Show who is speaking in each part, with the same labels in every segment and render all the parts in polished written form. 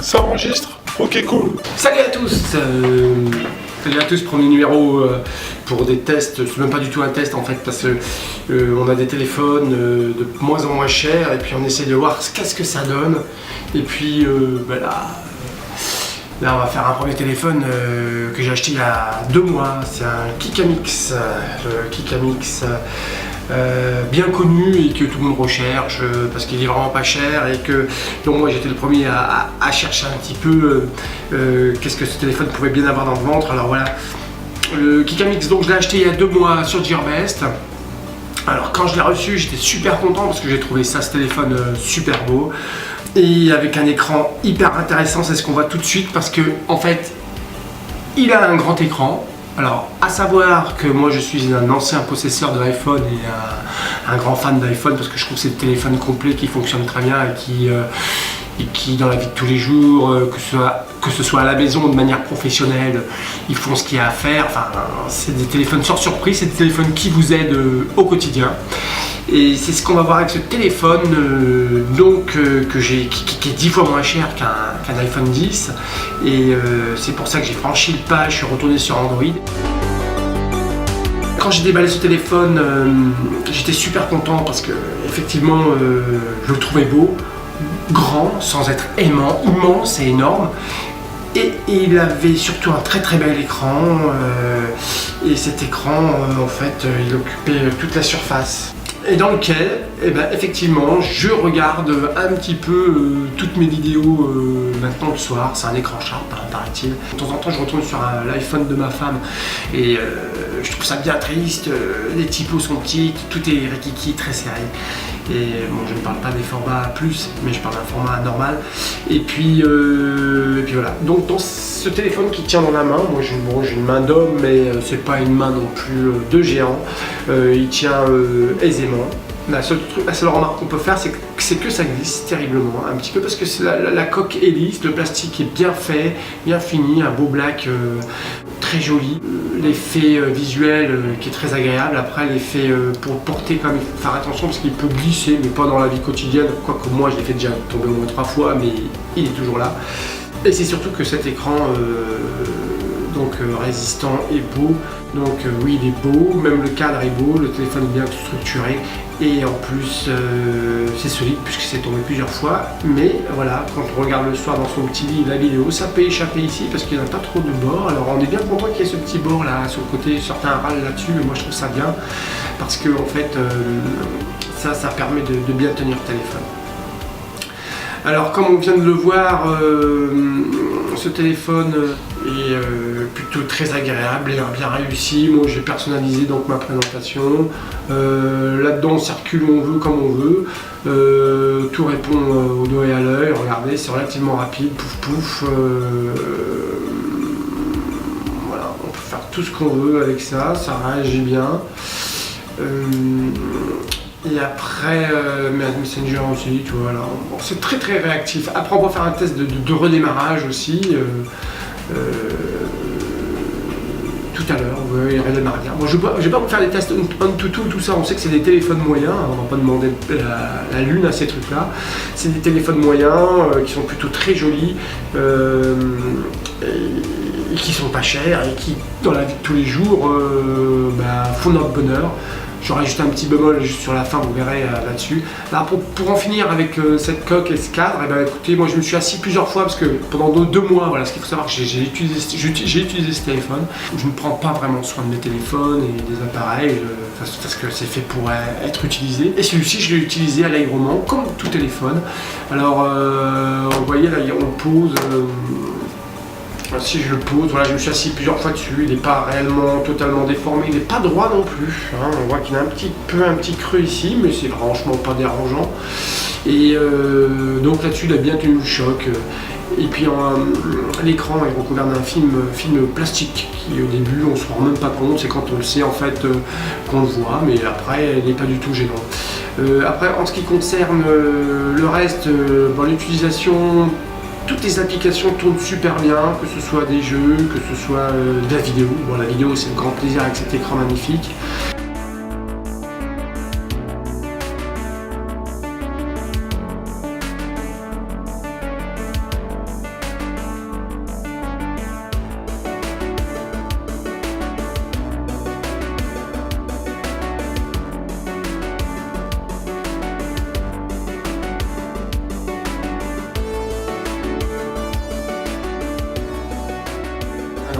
Speaker 1: Ça enregistre? Ok, cool.
Speaker 2: Salut à tous. Salut à tous, premier numéro pour des tests. C'est même pas du tout un test en fait, parce que on a des téléphones de moins en moins chers et puis on essaie de voir qu'est-ce que ça donne. Et puis là, on va faire un premier téléphone que j'ai acheté il y a 2 mois. C'est un Kikamix, le Kikamix bien connu et que tout le monde recherche parce qu'il est vraiment pas cher et que donc moi j'étais le premier à chercher un petit peu qu'est-ce que ce téléphone pouvait bien avoir dans le ventre. Alors voilà, le Kikamix, donc je l'ai acheté il y a 2 mois sur Gearbest. Alors quand je l'ai reçu, j'étais super content parce que j'ai trouvé ce téléphone super beau et avec un écran hyper intéressant. C'est ce qu'on voit tout de suite parce que en fait il a un grand écran. Alors, à savoir que moi je suis un ancien possesseur de iPhone et un grand fan d'iPhone parce que je trouve que c'est des téléphones complets qui fonctionnent très bien et qui dans la vie de tous les jours, que ce soit à la maison ou de manière professionnelle, ils font ce qu'il y a à faire. Enfin, c'est des téléphones sans surprise, c'est des téléphones qui vous aident au quotidien. Et c'est ce qu'on va voir avec ce téléphone qui est 10 fois moins cher qu'un iPhone 10. Et c'est pour ça que j'ai franchi le pas, je suis retourné sur Android. Quand j'ai déballé ce téléphone, j'étais super content parce que effectivement je le trouvais beau, grand, sans être aimant, immense et énorme. Et il avait surtout un très très bel écran. Et cet écran, en fait, il occupait toute la surface. Et dans lequel, effectivement, je regarde un petit peu toutes mes vidéos maintenant le soir. C'est un écran Sharp, paraît-il. De temps en temps, je retourne sur l'iPhone de ma femme et je trouve ça bien triste. Les typos sont petites, tout est rikiki, très serré. Et bon, je ne parle pas des formats plus, mais je parle d'un format normal. Et puis voilà. Donc dans ce téléphone qui tient dans la main, moi j'ai une main d'homme, mais c'est pas une main non plus de géant. Il tient aisément. La seule remarque qu'on peut faire, c'est que ça glisse terriblement, un petit peu parce que la coque est lisse, le plastique est bien fait, bien fini, un beau black très joli. L'effet visuel qui est très agréable. Après, l'effet pour le porter, quand même, il faut faire attention parce qu'il peut glisser, mais pas dans la vie quotidienne. Quoique moi, je l'ai fait déjà tomber au moins 3 fois, mais il est toujours là. Et c'est surtout que cet écran résistant et beau. Donc oui, il est beau, même le cadre est beau, le téléphone est bien structuré et en plus c'est solide puisque c'est tombé plusieurs fois. Mais voilà, quand on regarde le soir dans son petit lit la vidéo, ça peut échapper ici parce qu'il n'y a pas trop de bords. Alors on est bien content qu'il y ait ce petit bord là sur le côté, certains râlent là-dessus, mais moi je trouve ça bien parce que en fait ça permet de bien tenir le téléphone. Alors comme on vient de le voir, ce téléphone est plutôt très agréable et bien réussi. Moi j'ai personnalisé donc ma présentation. Là-dedans on circule où on veut, comme on veut. Tout répond au doigt et à l'œil. Regardez, c'est relativement rapide, pouf pouf. Voilà, on peut faire tout ce qu'on veut avec ça, ça réagit bien. Et après, Messenger aussi, tu vois, là, bon, c'est très très réactif. Après, on va faire un test de redémarrage aussi, tout à l'heure, il redémarre bien. Bon, je vais pas vous faire des tests on-to-tool, tout ça, on sait que c'est des téléphones moyens, on va pas demander la lune à ces trucs-là. C'est des téléphones moyens qui sont plutôt très jolis. Et qui sont pas chers et qui, dans la vie de tous les jours, font notre bonheur. J'aurai juste un petit bémol juste sur la fin, vous verrez là-dessus. Là, pour en finir avec cette coque et ce cadre, écoutez, moi je me suis assis plusieurs fois parce que pendant 2 mois, voilà, ce qu'il faut savoir, que j'ai utilisé ce téléphone. Je ne prends pas vraiment soin de mes téléphones et des appareils parce que c'est fait pour être utilisé. Et celui-ci, je l'ai utilisé allègrement, comme tout téléphone. Alors, vous voyez là, on pose. Si je le pose, voilà, je me suis assis plusieurs fois dessus, il n'est pas réellement totalement déformé, il n'est pas droit non plus, hein. On voit qu'il a un petit creux ici, mais c'est franchement pas dérangeant. Et donc là-dessus, il a bien tenu le choc. Et puis l'écran est recouvert d'un film plastique qui au début on se rend même pas compte, c'est quand on le sait en fait qu'on le voit, mais après il n'est pas du tout gênant. Après en ce qui concerne le reste, l'utilisation, toutes les applications tournent super bien, que ce soit des jeux, que ce soit de la vidéo. Bon, la vidéo c'est le grand plaisir avec cet écran magnifique.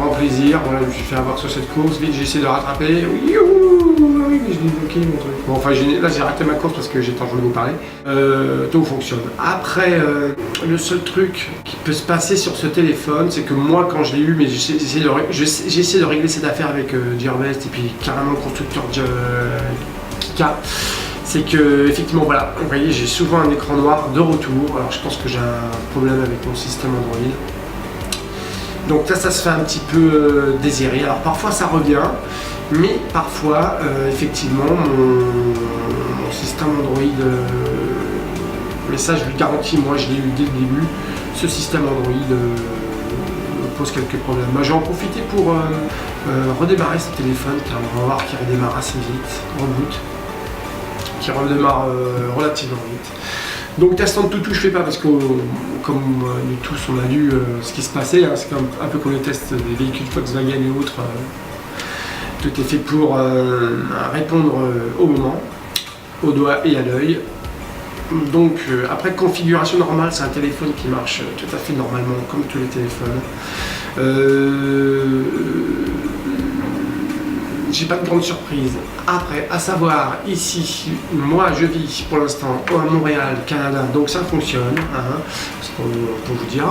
Speaker 2: grand plaisir. Voilà, je me suis fait avoir sur cette course, vite j'ai essayé de rattraper. Oui, mais je l'ai bloqué mon truc. Bon, enfin là j'ai raté ma course parce que j'étais en train de vous parler. Tout fonctionne. Après, le seul truc qui peut se passer sur ce téléphone, c'est que moi quand je l'ai eu, mais j'ai essayé de régler cette affaire avec Gearbest et puis carrément le constructeur Kika. C'est que effectivement voilà, vous voyez j'ai souvent un écran noir de retour. Alors je pense que j'ai un problème avec mon système Android. Donc là ça se fait un petit peu désirer. Alors parfois ça revient, mais parfois effectivement mon système Android, mais ça je lui garantis, moi je l'ai eu dès le début, ce système Android me pose quelques problèmes. Moi j'ai en profité pour redémarrer ce téléphone car on va voir qu'il redémarre assez vite, reboot, qui redémarre relativement vite. Donc test en toutou je fais pas parce que comme nous tous on a lu ce qui se passait, hein, c'est un peu comme les tests des véhicules Volkswagen et autres, tout est fait pour répondre au moment, au doigt et à l'œil. Donc après configuration normale, c'est un téléphone qui marche tout à fait normalement comme tous les téléphones. J'ai pas de grande surprise. Après, à savoir, ici, moi je vis pour l'instant à Montréal, Canada, donc ça fonctionne. Hein, parce qu'on peut vous dire,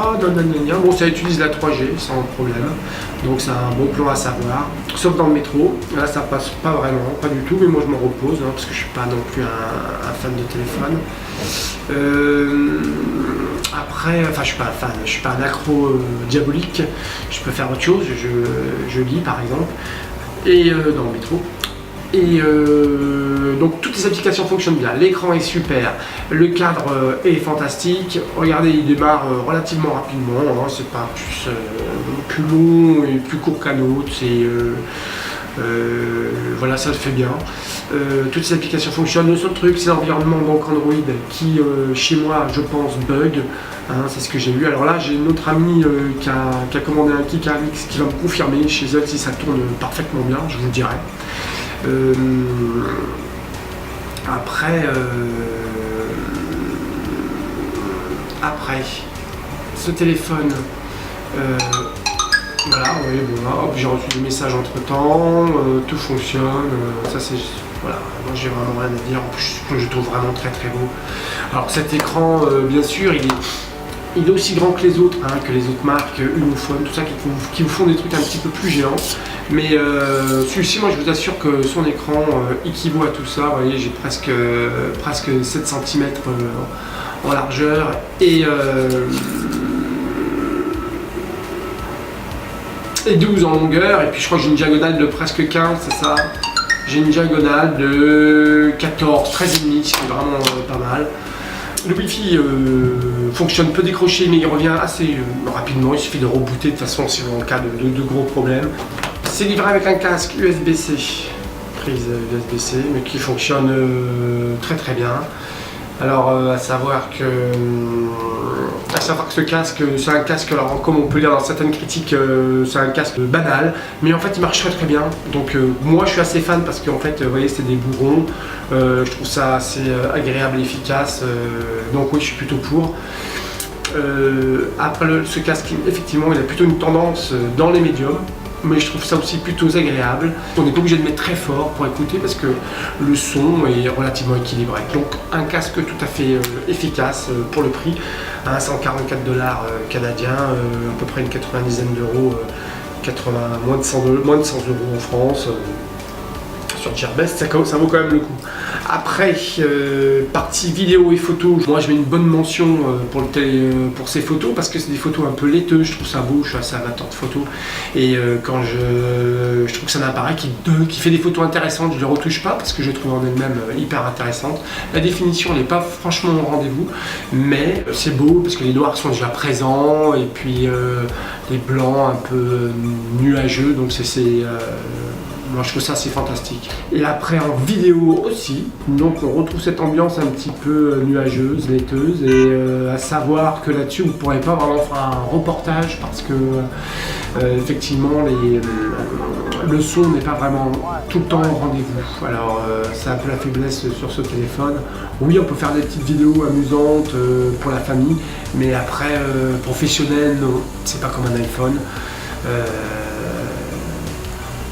Speaker 2: bon, ça utilise la 3G sans problème, donc c'est un bon plan à savoir. Sauf dans le métro, là ça passe pas vraiment, pas du tout, mais moi je m'en repose, hein, parce que je suis pas non plus un fan de téléphone. Après, enfin je suis pas un fan, je suis pas un accro diabolique, je peux faire autre chose, je lis par exemple. Et dans le métro. Et donc toutes les applications fonctionnent bien, l'écran est super, le cadre est fantastique, regardez il démarre relativement rapidement, hein, c'est pas plus long et plus court qu'un autre, voilà ça le fait bien. Toutes ces applications fonctionnent, le seul truc c'est l'environnement donc Android qui chez moi je pense bug. Hein, c'est ce que j'ai eu. Alors là, j'ai une autre amie qui a commandé un Kikarix qui va me confirmer chez elle si ça tourne parfaitement bien, je vous dirai. Après, ce téléphone, voilà, oui, bon, hop, j'ai reçu des messages entre temps, tout fonctionne, ça c'est. Voilà, moi j'ai vraiment rien à dire, en plus je le trouve vraiment très très beau. Alors cet écran, bien sûr, il est aussi grand que les autres, hein, que les autres marques, Ulefone, tout ça, qui vous font des trucs un petit peu plus géants. Mais celui-ci, moi je vous assure que son écran équivaut à tout ça. Vous voyez, j'ai presque 7 cm en largeur et 12 en longueur. Et puis je crois que j'ai une diagonale de presque 15, c'est ça. J'ai une diagonale de 14, 13,5, ce qui est vraiment pas mal. Le Wi-Fi fonctionne, peut décrocher, mais il revient assez rapidement. Il suffit de rebooter de toute façon si en cas de gros problèmes. C'est livré avec un casque USB-C, prise USB-C, mais qui fonctionne très très bien. Alors à savoir que ce casque, c'est un casque, alors comme on peut lire dans certaines critiques, c'est un casque banal, mais en fait il marche très très bien. Donc moi je suis assez fan parce qu'en fait vous voyez c'est des bourrons, je trouve ça assez agréable et efficace, donc oui je suis plutôt pour. Après ce casque effectivement il a plutôt une tendance dans les médiums, mais je trouve ça aussi plutôt agréable. On n'est pas obligé de mettre très fort pour écouter parce que le son est relativement équilibré. Donc un casque tout à fait efficace pour le prix, hein, 144 $ canadiens, à peu près une 90aine d'euros, moins de 100 € en France. Sur Gearbest, ça vaut quand même le coup. Après, partie vidéo et photo, moi je mets une bonne mention pour ces photos parce que c'est des photos un peu laiteuses, je trouve ça beau, je suis assez amateur de photos. Et quand je trouve que c'est un appareil qui fait des photos intéressantes, je ne le retouche pas parce que je trouve en elle-même hyper intéressante. La définition n'est pas franchement au rendez-vous, mais c'est beau parce que les noirs sont déjà présents et puis les blancs un peu nuageux, donc moi je trouve ça assez fantastique. Et après en vidéo aussi, donc on retrouve cette ambiance un petit peu nuageuse, laiteuse, et à savoir que là-dessus vous ne pourrez pas vraiment faire un reportage parce que effectivement le son n'est pas vraiment tout le temps au rendez-vous. Alors c'est un peu la faiblesse sur ce téléphone. Oui, on peut faire des petites vidéos amusantes pour la famille, mais après professionnel, non, c'est pas comme un iPhone.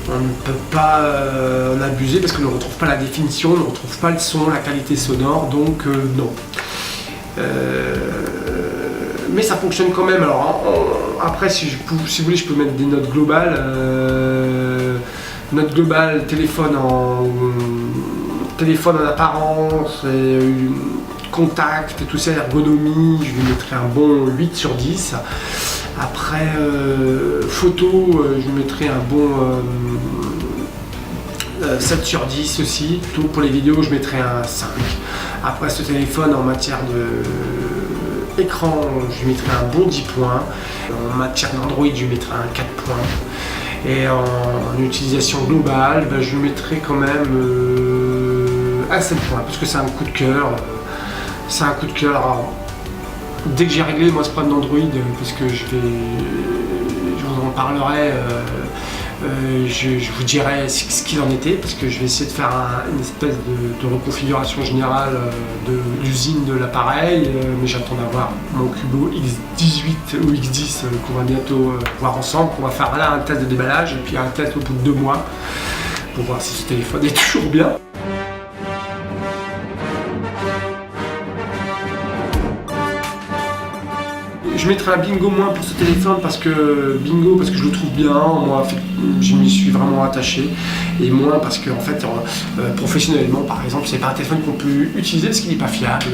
Speaker 2: On ne peut pas en abuser parce qu'on ne retrouve pas la définition, on ne retrouve pas le son, la qualité sonore, donc non. Mais ça fonctionne quand même. Alors après, si vous voulez, je peux mettre des notes globales. Note globale, téléphone en apparence, contact, tout ça, ergonomie, je lui mettrai un bon 8 sur 10. Après, photo, je lui mettrai un bon 7 sur 10 aussi. Tout pour les vidéos, je mettrai un 5. Après, ce téléphone, en matière d'écran, je lui mettrai un bon 10 points. En matière d'Android, je lui mettrai un 4 points. Et en utilisation globale, je lui mettrai quand même un 7 points, parce que c'est un coup de cœur. C'est un coup de cœur. Alors, dès que j'ai réglé moi ce problème d'Android, parce que je vous en parlerai, je vous dirai ce qu'il en était, parce que je vais essayer de faire une espèce de reconfiguration générale de l'usine de l'appareil, mais j'attends d'avoir mon Cubo X18 ou X10 qu'on va bientôt voir ensemble. On va faire là un test de déballage et puis un test au bout de 2 mois pour voir si ce téléphone est toujours bien. Je mettrai un bingo moins pour ce téléphone parce que je le trouve bien, moi je m'y suis vraiment attaché, et moins parce que en fait professionnellement par exemple c'est pas un téléphone qu'on peut utiliser parce qu'il n'est pas fiable.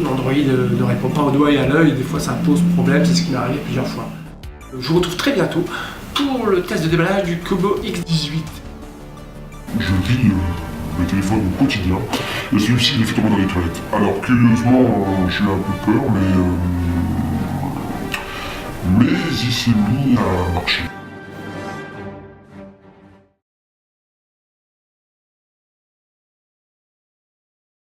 Speaker 2: L'Android ne répond pas au doigt et à l'œil, des fois ça pose problème, c'est ce qui m'est arrivé plusieurs fois. Je vous retrouve très bientôt pour le test de déballage du Cubo X18.
Speaker 1: Je vis le téléphone au quotidien, et celui-ci il est fait tomber dans les toilettes. Alors curieusement, j'ai un peu peur, mais il s'est mis à marcher.